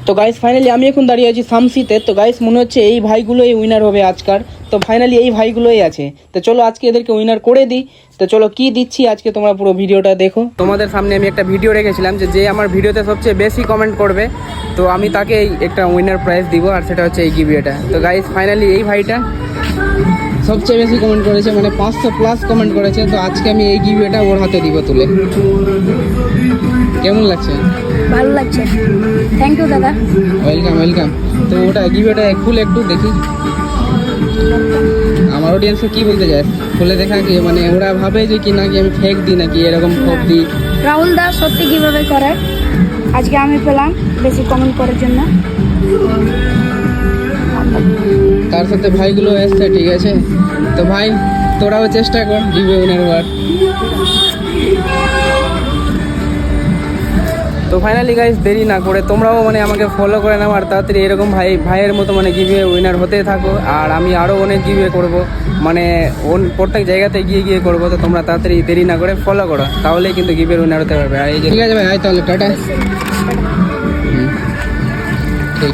তো guys finally আমি এখন দাঁড়িয়ে আছি শামসিতে। তো গাইস মনে হচ্ছে এই ভাইগুলোই উইনার হবে আজকার। তো ফাইনালি এই ভাইগুলোই আছে। তো চলো আজকে এদেরকে উইনার করে দিই। তো চলো কি দিচ্ছি আজকে তোমরা পুরো ভিডিওটা দেখো। তোমাদের সামনে আমি একটা ভিডিও রেখেছিলাম যে আমার ভিডিওতে সবচেয়ে বেশি কমেন্ট করবে তো আমি তাকে একটা উইনার প্রাইজ দিব, আর সেটা হচ্ছে এই গিভওয়েটা। তো গাইস ফাইনালি এই ভাইটা সবচেয়ে বেশি কমেন্ট করেছে, মানে 500+ কমেন্ট করেছে। তো আজকে আমি এই গিভওয়েটা ওর হাতে দিব তুলে। কেমন লাগছে? ভালো লাগছে, থ্যাংক ইউ দাদা। Welcome welcome. তো ওটা গিভওয়েটা খুলে একটু দেখি, আমার অডিয়েন্সকে কি বলতে চায় খুলে দেখা কি, মানে ওরা ভাবে যে কি নাকি আমি ফেক দিই নাকি এরকম ফেক দিই। রাহুল দা সত্যি কিভাবে করে আজকে আমি পেলাম বেশি কমেন্ট করার জন্য। তার সাথে ভাইগুলো এসছে, ঠিক আছে। তো ভাই তোরাও চেষ্টা কর গিভওয়ে উইনার হওয়ার। তো ফাইনালি গাইস দেরি না করে তোমরাও মানে আমাকে ফলো করে নাও, আর তাড়াতাড়ি এরকম ভাইয়ের মতো মানে গিভওয়ে উইনার হতে থাকো। আর আমি আরও অনেক গিভওয়ে করব, মানে প্রত্যেক জায়গাতে গিয়ে করবো। তো তোমরা তাড়াতাড়ি দেরি না করে ফলো করো, তাহলেই কিন্তু গিভওয়ে উইনার হতে পারবে। আর এই যে ঠিক আছে ভাই, তাহলে টাটা। ঠিক।